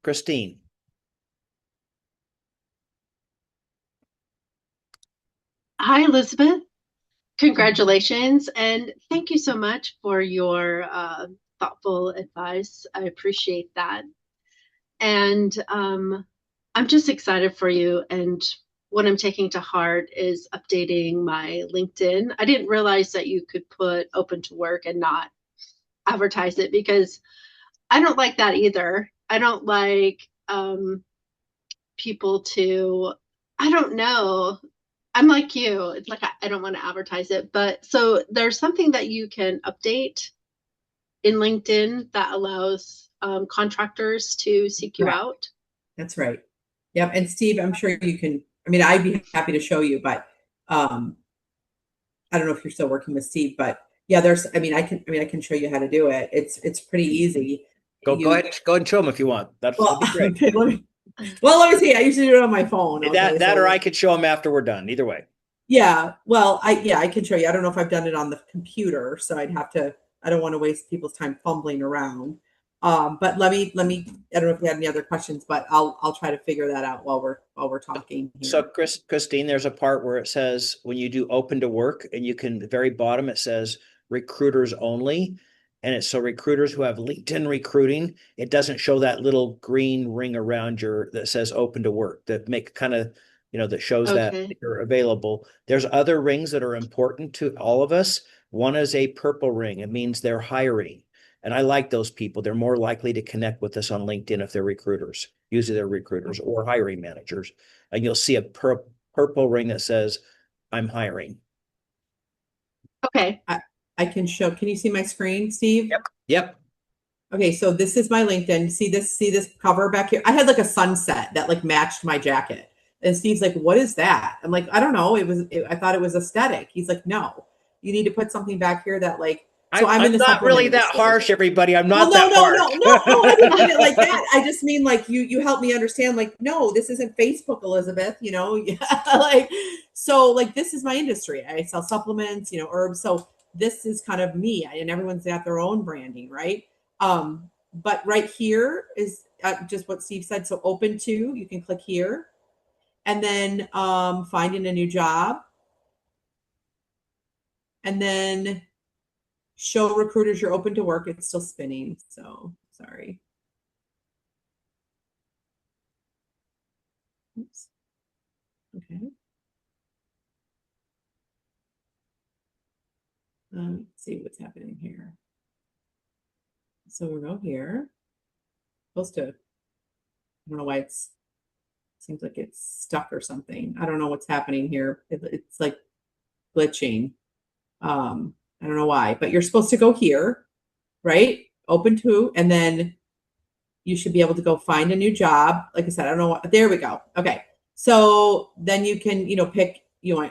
Christine. Hi, Elizabeth. Congratulations, and thank you so much for your thoughtful advice. I appreciate that. And I'm just excited for you. And what I'm taking to heart is updating my LinkedIn. I didn't realize that you could put open to work and not advertise it, because I don't like that either. I don't like people to, I don't know. I'm like you. It's like I don't want to advertise it. But so there's something that you can update in LinkedIn that allows contractors to seek you out. That's right. Yep. And Steve, I'm sure you can. I mean, I'd be happy to show you, but I don't know if you're still working with Steve, but yeah, I can show you how to do it. It's pretty easy. Go ahead and show them if you want. That'd be great. Okay, let me see. I usually do it on my phone. That or I could show them after we're done. Either way. Yeah. Well, I can show you. I don't know if I've done it on the computer, so I don't want to waste people's time fumbling around. But let me, I don't know if you had any other questions, but I'll try to figure that out while we're talking here. So Christine, there's a part where it says when you do open to work, and you can, the very bottom, it says recruiters only. And it's so recruiters who have LinkedIn recruiting, it doesn't show that little green ring around that says open to work, that make kind of, that shows that you're available. There's other rings that are important to all of us. One is a purple ring. It means they're hiring. And I like those people. They're more likely to connect with us on LinkedIn if they're recruiters. Usually they're recruiters or hiring managers. And you'll see a purple ring that says, I'm hiring. Okay. I can show. Can you see my screen, Steve? Yep. Okay, so this is my LinkedIn. See this cover back here? I had like a sunset that like matched my jacket. And Steve's like, what is that? I'm like, I don't know. I thought it was aesthetic. He's like, no, you need to put something back here that like, so I'm in the not really that harsh, everybody. I'm not that harsh. No, I didn't mean it like that. I just mean like you help me understand, like, no, this isn't Facebook, Elizabeth, like, so like, this is my industry. I sell supplements, herbs. So this is kind of me, and everyone's got their own branding, right? But right here is just what Steve said. So open to, you can click here, and then finding a new job. and then show recruiters you're open to work. It's still spinning, so sorry. Oops. Okay. Let's see what's happening here. So we'll go here. Supposed to, I don't know why it's, seems like it's stuck or something. I don't know what's happening here. It's like glitching. I don't know why, but you're supposed to go here, right? Open to, and then you should be able to go find a new job. Like I said, I don't know what, there we go. Okay. So then you can, pick,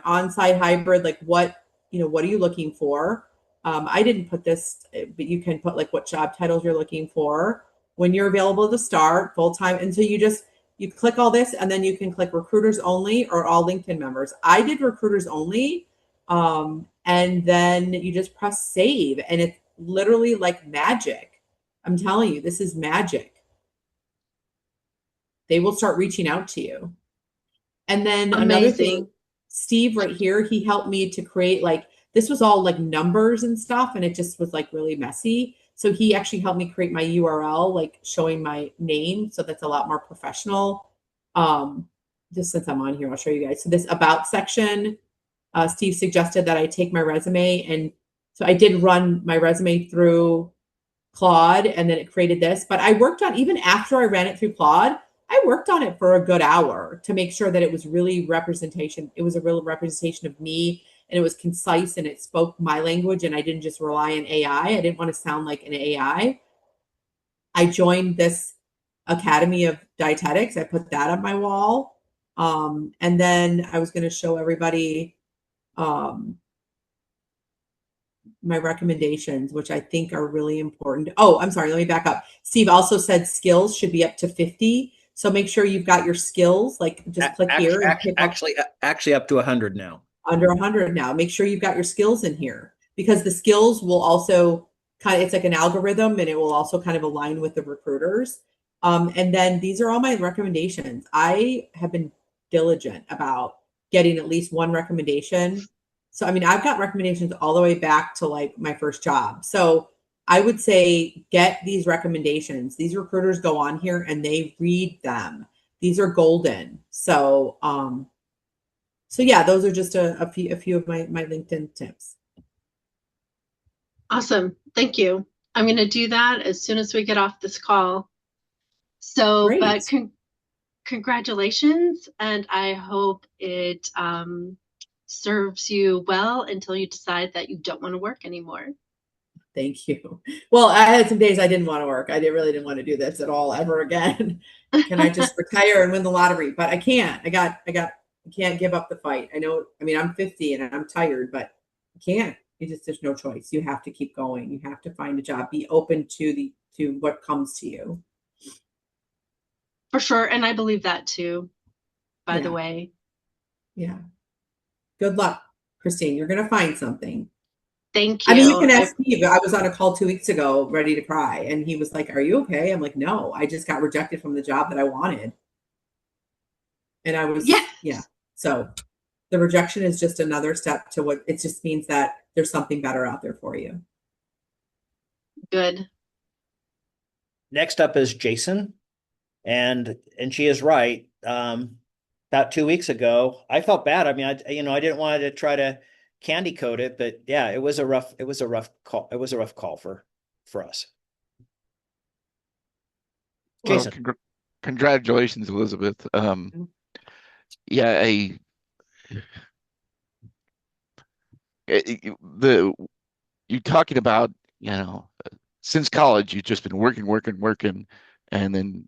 on-site hybrid, like what are you looking for? I didn't put this, but you can put like what job titles you're looking for, when you're available to start full-time. And so you click all this, and then you can click recruiters only or all LinkedIn members. I did recruiters only. And then you just press save, and it's literally like magic. I'm telling you, this is magic. They will start reaching out to you. And then another thing, Steve right here, he helped me to create, like, this was all like numbers and stuff, and it just was like really messy. So he actually helped me create my URL, like showing my name. So that's a lot more professional. Just since I'm on here, I'll show you guys. So this about section, Steve suggested that I take my resume. And so I did run my resume through Claude, and then it created this. But I worked on, even after I ran it through Claude, I worked on it for a good hour to make sure that it was really representation. It was a real representation of me, and it was concise, and it spoke my language, and I didn't just rely on AI. I didn't want to sound like an AI. I joined this Academy of Dietetics. I put that on my wall. And then I was going to show everybody my recommendations, which I think are really important. Oh, I'm sorry. Let me back up. Steve also said skills should be up to 50. So make sure you've got your skills. Like just click here. And actually up to 100 now. Under 100 now. Make sure you've got your skills in here, because the skills will also it's like an algorithm, and it will also kind of align with the recruiters. And then these are all my recommendations. I have been diligent about getting at least one recommendation. So, I mean, I've got recommendations all the way back to like my first job. So I would say get these recommendations. These recruiters go on here and they read them. These are golden. So, so yeah, those are just a few of my LinkedIn tips. Awesome. Thank you. I'm going to do that as soon as we get off this call. So, Great. but congratulations. And I hope it serves you well until you decide that you don't want to work anymore. Thank you. Well, I had some days I didn't want to work. I really didn't want to do this at all ever again. Can I just retire and win the lottery? But I can't. I can't give up the fight. I know, I mean, I'm 50 and I'm tired, but I can't. There's no choice. You have to keep going. You have to find a job. Be open to what comes to you. For sure. And I believe that too, by the way. Yeah. Good luck, Christine. You're going to find something. Thank you. I mean, you can ask Steve. I was on a call 2 weeks ago, ready to cry. And he was like, "Are you okay?" I'm like, "No, I just got rejected from the job that I wanted." And I was, yeah. So the rejection is just another step to what it just means that there's something better out there for you. Good. Next up is Jason. And she is right. About 2 weeks ago, I felt bad. I mean, I didn't want to try to candy coat it, but yeah, it was a rough call. It was a rough call for us. Jason. Well, congratulations, Elizabeth. Yeah, you talking about, since college, you've just been working, and then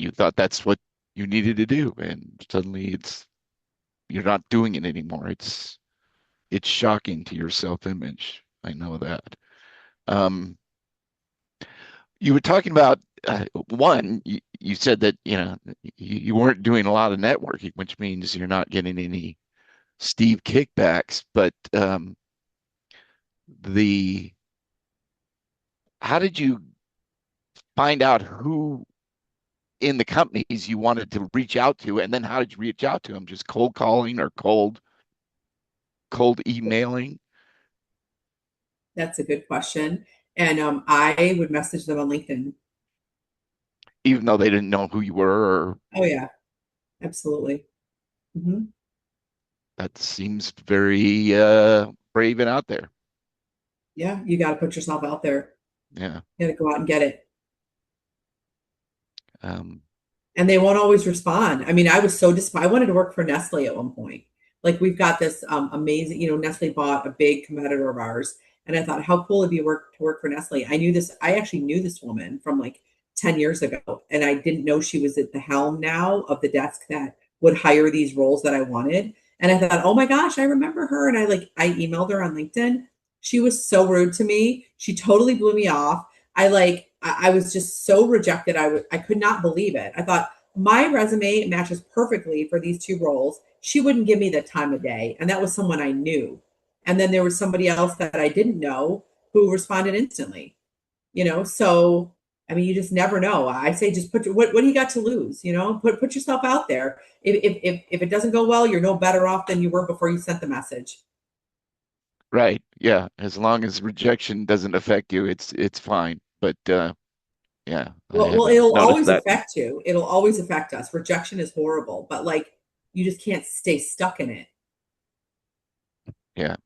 you thought that's what you needed to do, and suddenly you're not doing it anymore. It's shocking to your self-image. I know that. You were talking about one. You said that you weren't doing a lot of networking, which means you're not getting any Steve kickbacks. But how did you find out who in the companies you wanted to reach out to, and then how did you reach out to them? Just cold calling or cold emailing? That's a good question. And I would message them on LinkedIn. Even though they didn't know who you were, or Oh yeah, absolutely. Hmm. that seems very brave and out there. Yeah, you got to put yourself out there. Yeah. You got to go out and get it. Um, And they won't always respond. I mean, I was so disappointed. I wanted to work for Nestle at one point. Like we've got this amazing, Nestle bought a big competitor of ours, and I thought, how cool it'd be to work for Nestle. I knew this. I actually knew this woman from like 10 years ago, and I didn't know she was at the helm now of the desk that would hire these roles that I wanted. And I thought, oh my gosh, I remember her. And I emailed her on LinkedIn. She was so rude to me. She totally blew me off. I was just so rejected. I could not believe it. I thought my resume matches perfectly for these two roles. She wouldn't give me the time of day, and that was someone I knew. And then there was somebody else that I didn't know who responded instantly. So I mean, you just never know. I say just what do you got to lose? Put yourself out there. If it doesn't go well, you're no better off than you were before you sent the message. right. Yeah. As long as rejection doesn't affect you, it's fine. But yeah, I Well, haven't it'll noticed always that. affect you. It'll always affect us. Rejection is horrible, but like you just can't stay stuck in it. Yeah,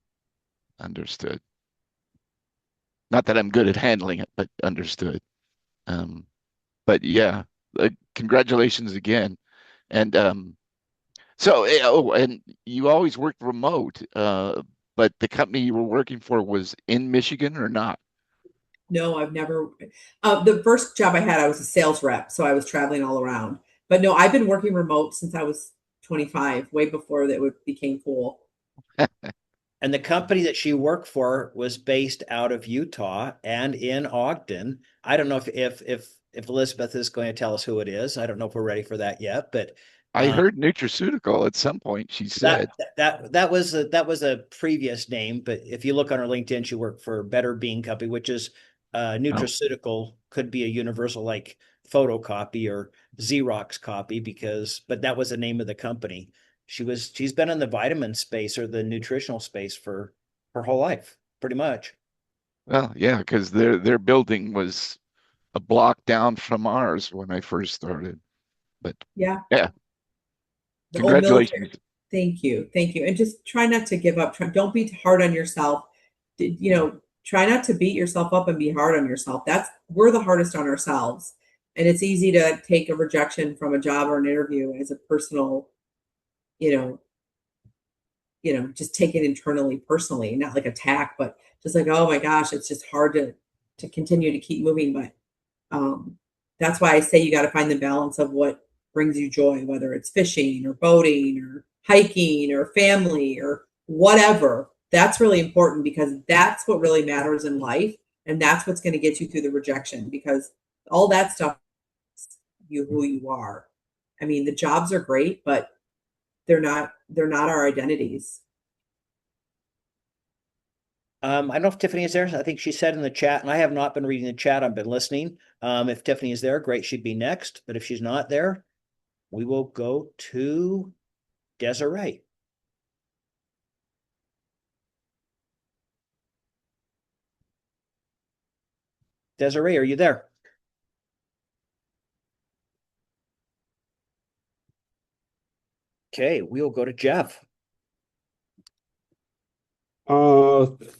understood. Not that I'm good at handling it, but understood. Um, but yeah, congratulations again. And and you always worked remote, but the company you were working for was in Michigan or not? No, I've never. The first job I had, I was a sales rep, so I was traveling all around. But no, I've been working remote since I was 25, way before became cool. And the company that she worked for was based out of Utah and in Ogden. I don't know if Elizabeth is going to tell us who it is. I don't know if we're ready for that yet, but I heard nutraceutical at some point, she said. that was a previous name. But if you look on her LinkedIn, she worked for Better Bean Company, which is Oh, nutraceutical, could be a universal like photocopy or Xerox copy but that was the name of the company. She's been in the vitamin space or the nutritional space for her whole life, pretty much. well, yeah, because their building was a block down from ours when I first started. But Yeah, yeah, the old military. congratulations. Thank you, and just try not to give up. Don't be hard on yourself. Try not to beat yourself up and be hard on yourself. We're the hardest on ourselves, and it's easy to take a rejection from a job or an interview as a personal, you know, just take it internally, personally, not like attack, but just like, oh my gosh, it's just hard to continue to keep moving. But that's why I say you got to find the balance of what brings you joy, whether it's fishing or boating or hiking or family or whatever. That's really important because that's what really matters in life. And that's what's going to get you through the rejection because all that stuff is who you are. I mean, the jobs are great, but they're not our identities. I don't know if Tiffany is there. I think she said in the chat, and I have not been reading the chat. I've been listening. If Tiffany is there, great. She'd be next. But if she's not there, we will go to Desiree. Desiree, are you there? Okay, we'll go to Jeff.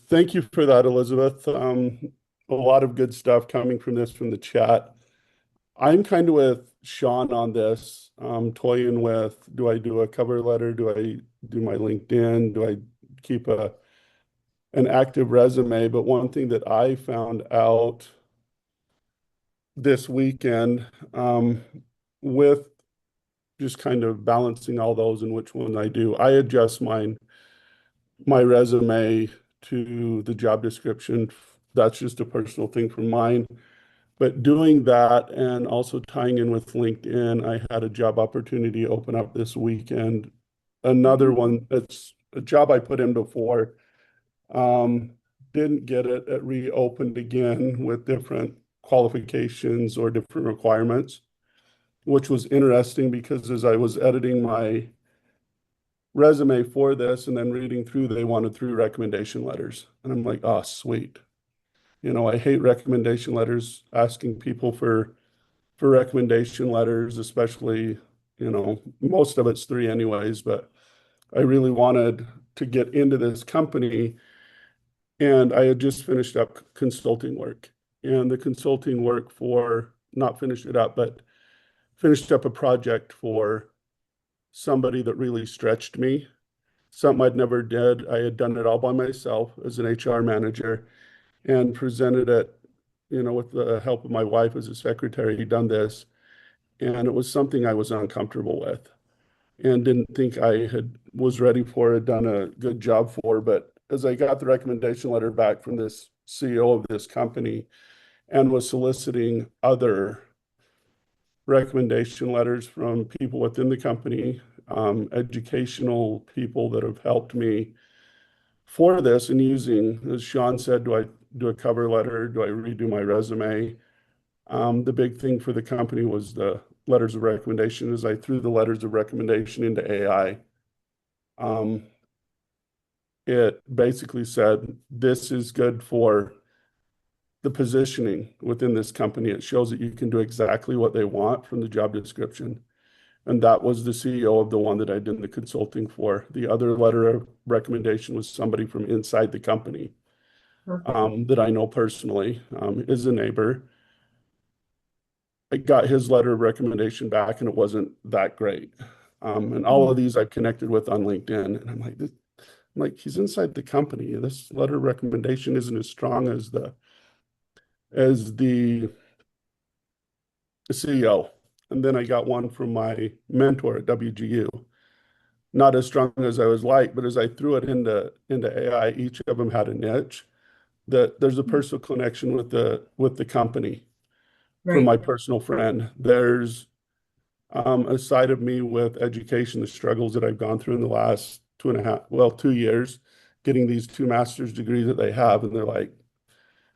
Thank you for that, Elizabeth. A lot of good stuff coming from the chat. I'm kind of with Sean on this, toying with, do I do a cover letter? Do I do my LinkedIn? Do I keep an active resume? But one thing that I found out this weekend, with just kind of balancing all those and which one I do, I adjust my resume to the job description. That's just a personal thing from mine. But doing that and also tying in with LinkedIn, I had a job opportunity open up this weekend. Another one, it's a job I put in before. Didn't get it. It reopened again with different qualifications or different requirements, which was interesting because as I was editing my resume for this, and then reading through, they wanted 3 recommendation letters. And I'm like, oh, sweet. You know, I hate recommendation letters, asking people for recommendation letters, especially, you know, most of it's 3 anyways, but I really wanted to get into this company, and I had just finished up consulting work. And the consulting work for, not finished it up, but finished up a project for somebody that really stretched me, something I'd never did. I had done it all by myself as an HR manager and presented it, you know, with the help of my wife as a secretary, done this. And it was something I was uncomfortable with and didn't think I was ready for, had done a good job for. But as I got the recommendation letter back from this CEO of this company and was soliciting other recommendation letters from people within the company, educational people that have helped me for this, and using, as Sean said, do I do a cover letter? Do I redo my resume? The big thing for the company was the letters of recommendation. As I threw the letters of recommendation into AI, it basically said, this is good for the positioning within this company. It shows that you can do exactly what they want from the job description. And that was the CEO of the one that I did the consulting for. The other letter of recommendation was somebody from inside the company that I know personally, is a neighbor. I got his letter of recommendation back, and it wasn't that great. And all of these I've connected with on LinkedIn, and I'm like, he's inside the company. This letter of recommendation isn't as strong as the CEO. And then I got one from my mentor at WGU. Not as strong as I was like, but as I threw it into AI, each of them had a niche. That there's a personal connection with the company from my personal friend. There's a side of me with education, the struggles that I've gone through in the last 2 years, getting these 2 master's degrees that they have, and they're like,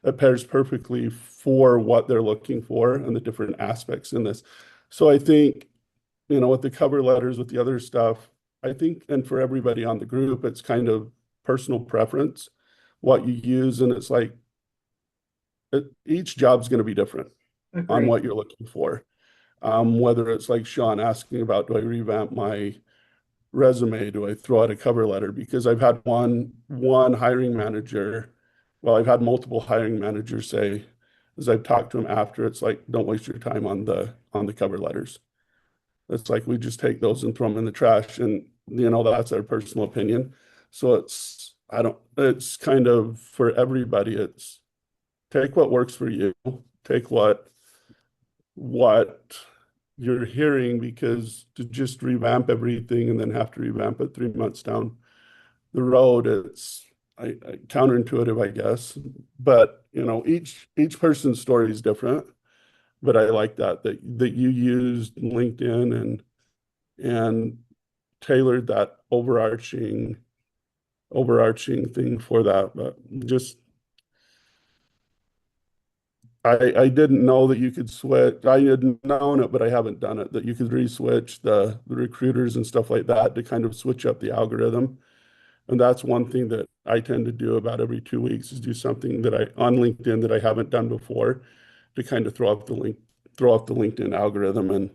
it pairs perfectly for what they're looking for and the different aspects in this. So I think, you know, with the cover letters, with the other stuff, I think, and for everybody on the group, it's kind of personal preference, what you use. And it's like, each job's going to be different on what you're looking for. Whether it's like Sean asking about, do I revamp my resume? Do I throw out a cover letter? Because I've had one hiring manager, well, I've had multiple hiring managers say, as I've talked to them after, it's like, don't waste your time on the cover letters. It's like, we just take those and throw them in the trash. And, you know, that's our personal opinion. So it's kind of for everybody. It's take what works for you, take what you're hearing, because to just revamp everything and then have to revamp it 3 months down the road, it's counterintuitive, I guess. But, you know, each person's story is different. But I like that you used LinkedIn and tailored that overarching thing for that. But just I didn't know that you could switch. I had known it, but I haven't done it, that you could re-switch the recruiters and stuff like that to kind of switch up the algorithm. And that's one thing that I tend to do about every 2 weeks, is do something that on LinkedIn that I haven't done before, to kind of throw off the LinkedIn algorithm and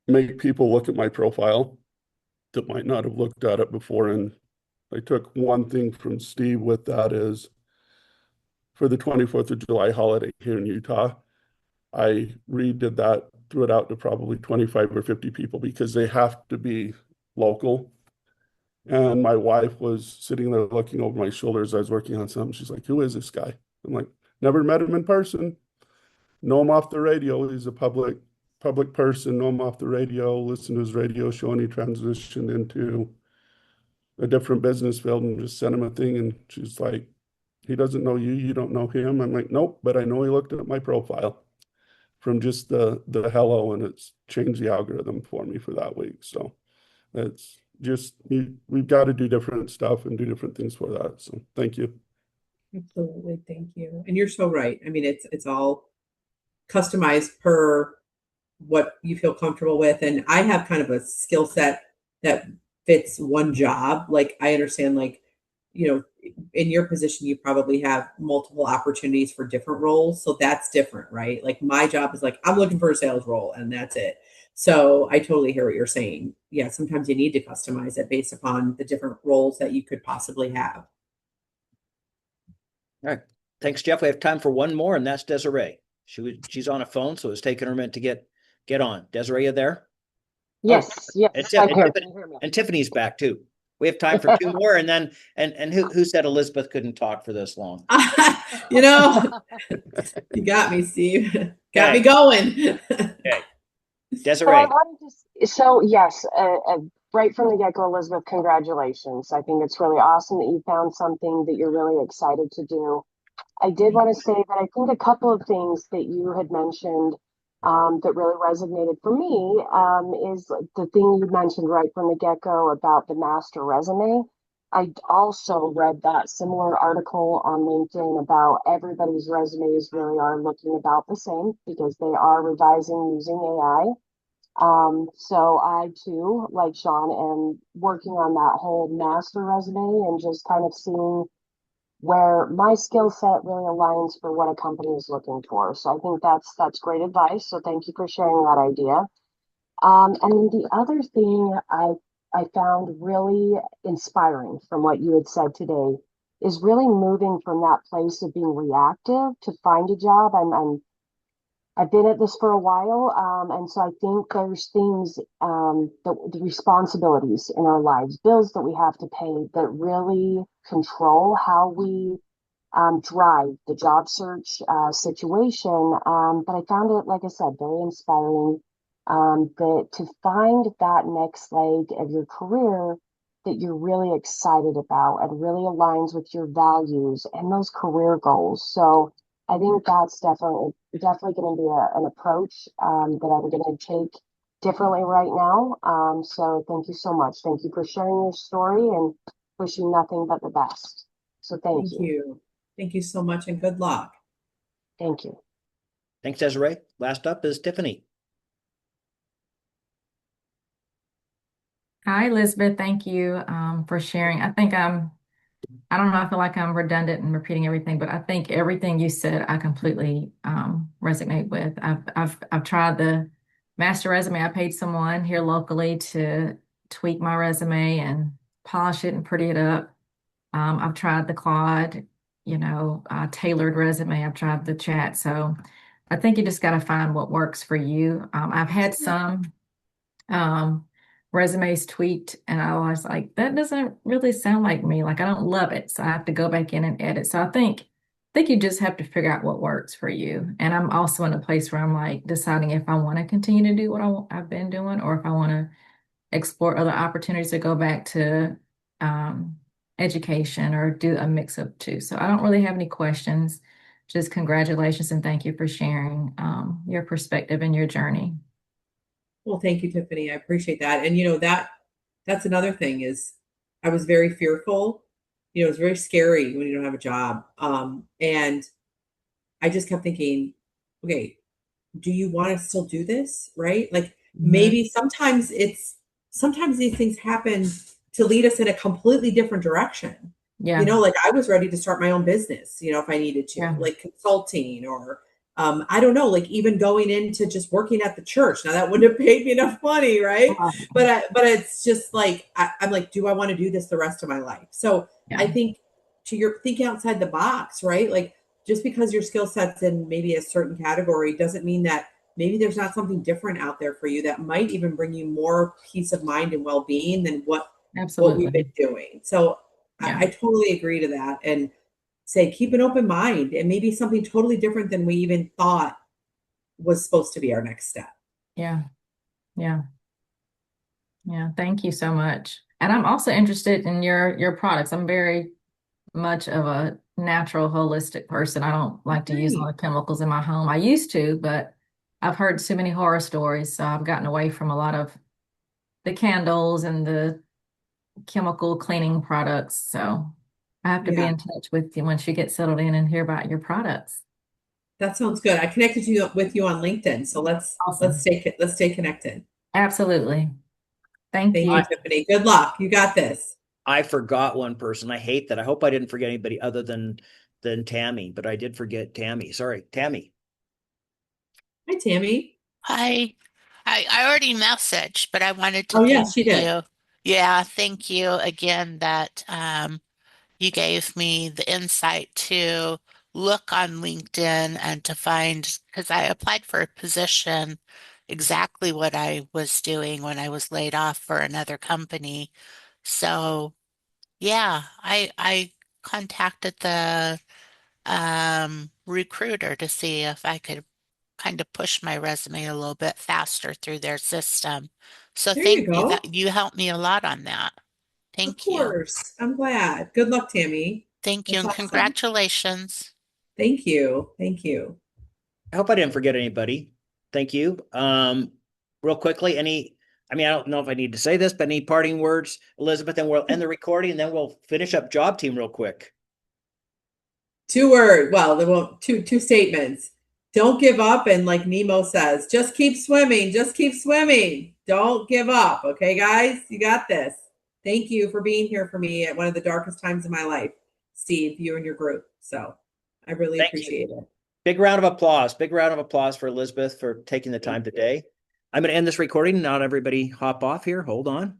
make people look at my profile that might not have looked at it before. And I took one thing from Steve with that is, for the 24th of July holiday here in Utah, I redid that, threw it out to probably 25 or 50 people, because they have to be local. And my wife was sitting there looking over my shoulder as I was working on something. She's like, who is this guy? I'm like, never met him in person. Know him off the radio. He's a public person. Know him off the radio. Listen to his radio show, and he transitioned into a different business field, and just sent him a thing. And she's like, he doesn't know you. You don't know him. I'm like, nope, but I know he looked at my profile from just the hello, and it's changed the algorithm for me for that week. So it's just, we've got to do different stuff and do different things for that. So thank you. Absolutely. Thank you. And you're so right. I mean, it's all customized per what you feel comfortable with. And I have kind of a skill set that fits one job. Like I understand, like, you know, in your position, you probably have multiple opportunities for different roles. So that's different, right? Like my job is like, I'm looking for a sales role and that's it. So I totally hear what you're saying. Yeah, sometimes you need to customize it based upon the different roles that you could possibly have. All right. Thanks, Jeff. We have time for one more, and that's Desiree. She's on a phone, so it's taking her a minute to get on. Desiree, you there? Yes, yes, I'm here. Can you hear me? And Tiffany's back too. We have time for two more, and then and who said Elizabeth couldn't talk for this long? You know, you got me, Steve. Got me going. Okay. So Desiree. I wanted to, so yes, right from the get-go, Elizabeth, congratulations. I think it's really awesome that you found something that you're really excited to do. I did want to say that I think a couple of things that you had mentioned that really resonated for me is the thing you mentioned right from the get-go about the master resume. I also read that similar article on LinkedIn about everybody's resumes really are looking about the same because they are revising using AI. So I too, like Sean, am working on that whole master resume and just kind of seeing where my skill set really aligns for what a company is looking for. So I think that's great advice. So thank you for sharing that idea. And then the other thing I found really inspiring from what you had said today is really moving from that place of being reactive to find a job. I've been at this for a while, and so I think there's things, the responsibilities in our lives, bills that we have to pay that really control how we drive the job search situation. But I found it, like I said, very inspiring that to find that next leg of your career that you're really excited about and really aligns with your values and those career goals. So I think that's definitely going to be an approach that I'm going to take differently right now. So thank you so much. Thank you for sharing your story and wish you nothing but the best. So thank you. You. Thank you so much and good luck. Thank you. Thanks, Desiree. Last up is Tiffany. Hi, Elizabeth. Thank you for sharing. I don't know, I feel like I'm redundant and repeating everything, but I think everything you said, I completely resonate with. I've tried the master resume. I paid someone here locally to tweak my resume and polish it and pretty it up. I've tried the Claude, tailored resume. I've tried the chat. So I think you just got to find what works for you. I've had some resumes tweaked and I was like, that doesn't really sound like me. Like I don't love it. So I have to go back in and edit. So I think you just have to figure out what works for you. And I'm also in a place where I'm like deciding if I want to continue to do what I've been doing or if I want to explore other opportunities to go back to education or do a mix of two. So I don't really have any questions. Just congratulations and thank you for sharing your perspective and your journey. Well, thank you, Tiffany. I appreciate that. And that's another thing is I was very fearful. It's very scary when you don't have a job. And I just kept thinking, okay, do you want to still do this? Right? Like maybe sometimes these things happen to lead us in a completely different direction. Yeah. Like I was ready to start my own business, if I needed to, like consulting or I don't know, like even going into just working at the church. Now that wouldn't have paid me enough money, right? But it's just like I'm like, do I want to do this the rest of my life? So I think to your thinking outside the box, right? Like just because your skill set's in maybe a certain category doesn't mean that maybe there's not something different out there for you that might even bring you more peace of mind and well-being than what we've been doing. So I totally agree to that and say keep an open mind and maybe something totally different than we even thought was supposed to be our next step. Yeah. Thank you so much. And I'm also interested in your products. I'm very much of a natural holistic person. I don't like to use a lot of chemicals in my home. I used to, but I've heard too many horror stories, so I've gotten away from a lot of the candles and the chemical cleaning products. So I have to be in touch with you once you get settled in and hear about your products. That sounds good. I connected with you on LinkedIn, so let's stay connected. Absolutely. Thank Thank you. you, Tiffany. Good luck. You got this. I forgot one person. I hate that. I hope I didn't forget anybody other than Tammy, but I did forget Tammy. Sorry, Tammy. Hi, Tammy. Hi. I already messaged, but I wanted to Oh, thank yes, she did. you. Yeah, thank you again that you gave me the insight to look on LinkedIn and to find, because I applied for a position exactly what I was doing when I was laid off for another company. So yeah, I contacted the recruiter to see if I could kind of push my resume a little bit faster through their system. So There you thank you. go. That you helped me a lot on that. Of Thank you. course. I'm glad. Good luck, Tammy. Thank you That's and awesome. congratulations. Thank you. Thank you. I hope I didn't forget anybody. Thank you. Real quickly, I don't know if I need to say this, but any parting words, Elizabeth, and we'll end the recording and then we'll finish up job team real quick. 2 words. Well, there won't two statements. Don't give up. And like Nemo says, just keep swimming. Just keep swimming. Don't give up. Okay, guys, you got this. Thank you for being here for me at one of the darkest times of my life, Steve, you and your group. So I really Thank you. appreciate it. Big round of applause. Big round of applause for Elizabeth for taking the time today. I'm going to end this recording. Not everybody hop off here. Hold on.